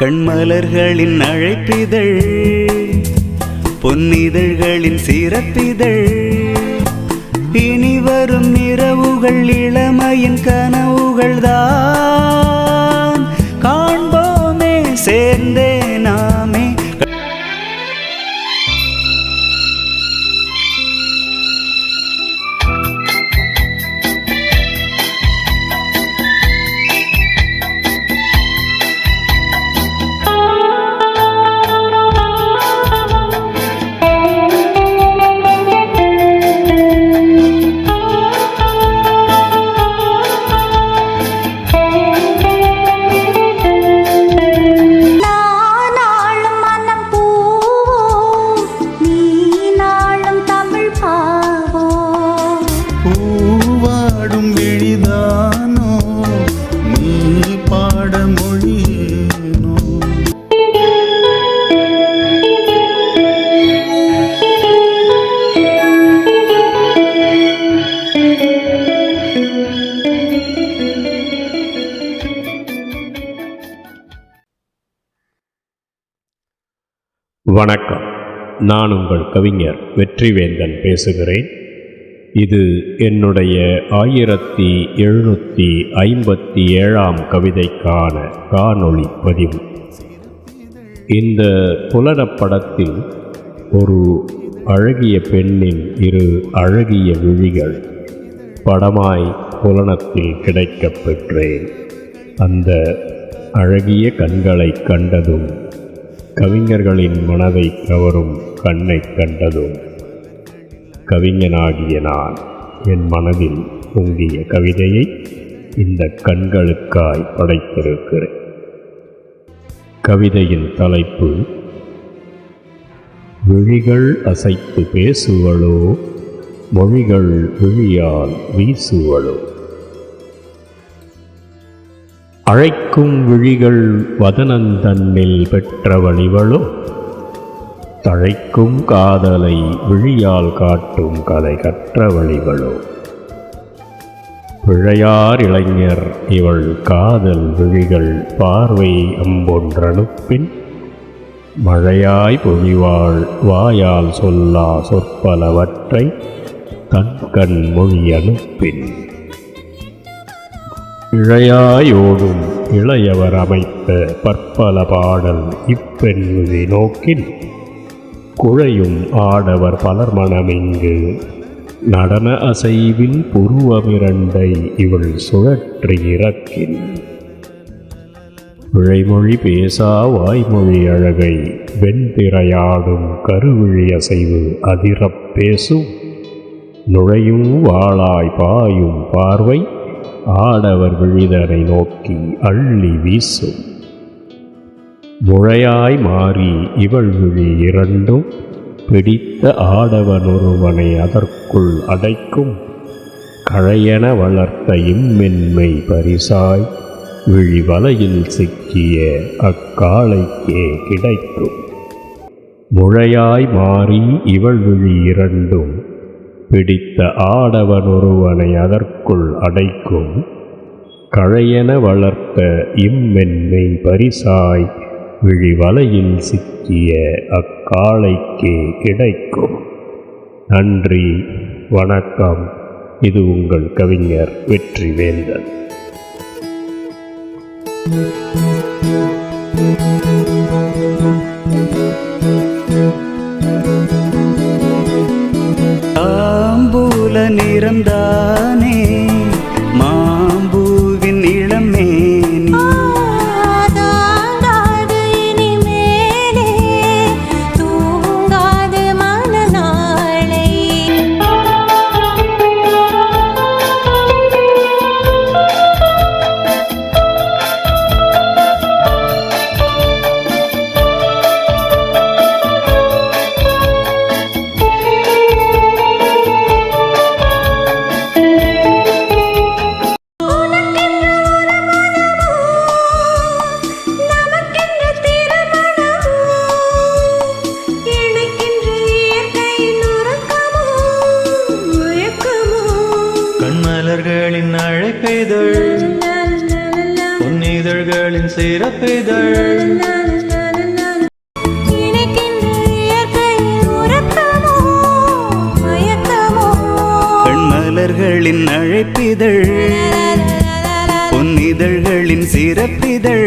கண்மலர்களின் அழைப்பிதழ், பொன்னிதழ்களின் சிறப்பிதழ், இனி வரும் இரவுகள் இளமையின் கனவுகள் தான் காண்போமே சேர்ந்தே நாமே. வணக்கம். நான் உங்கள் கவிஞர் வெற்றிவேந்தன் பேசுகிறேன். இது என்னுடைய 1757ஆம் கவிதைக்கான காணொளி பதிவு. இந்த புலனப்படத்தில் ஒரு அழகிய பெண்ணின் 2 அழகிய விழிகள் படமாய் புலனத்தில் கிடைக்கப் பெற்றேன். அந்த அழகிய கண்களை கண்டதும், கவிஞர்களின் மனதை கவரும் கண்ணை கண்டதும், கவிஞனாகிய நான் என் மனதில் பொங்கிய கவிதையை இந்த கண்களுக்காய் படைத்திருக்கிறேன். கவிதையின் தலைப்பு: விழிகள் அசைத்து பேசுவளோ, மொழிகள் விழியால் வீசுவளோ. அழைக்கும் விழிகள் வதனந்தன்னில் பெற்றவளிவளோ, தழைக்கும் காதலை விழியால் காட்டும் கதை கற்றவளிவளோ. பிழையார் இளைஞர் இவள் காதல் விழிகள் பார்வை அம்பொன்றனுப்பின், மழையாய் பொழிவாள் வாயால் சொல்லா சொற்பலவற்றை தன் கண் மொழி அனுப்பின். இழையாயோடும் இளையவர் அமைத்த பற்பல பாடல் இப்பெண் விழி நோக்கின், குழையும் ஆடவர் பலர் மனமிங்கு நடன அசைவின் புருவமிரண்டை இவள் சுழற்றி இறக்கின். விழைமொழி பேசா வாய்மொழி அழகை வெண்திரையாடும் கருவிழி அசைவு அதிரப் பேசும், நுழையும் வாளாய் பாயும் பார்வை ஆடவர் விழிதனை நோக்கி அள்ளி வீசும். முழையாய் மாறி இவள் விழி இரண்டும் பிடித்த ஆடவன் ஒருவனை அதற்குள் அடைக்கும், கழையென வளர்த்த இம்மென்மை பரிசாய் விழி வலையில் சிக்கிய அக்காளைக்கே கிடைக்கும். முழையாய் மாறி இவள் விழி இரண்டும் பிடித்த ஆடவன் ஒருவனை அதற்குள் அடைக்கும், கழையென வளர்த்த இம்மென்மை பரிசாய் விழி வலையில் சிக்கிய அக்காளைக்கே கிடைக்கும். நன்றி, வணக்கம். இது உங்கள் கவிஞர் வெற்றிவேந்தன். தாம்பூல நிறம்தானே மாம்பூவின் இளமேனி, கண்மலர்களின் அழைப்பிதழ், பொன்னிதழ்களின் சிறப்பிதழ், மலர்களின் அழைப்பிதழ் பொன்னிதழ்களின் சிறப்பிதழ்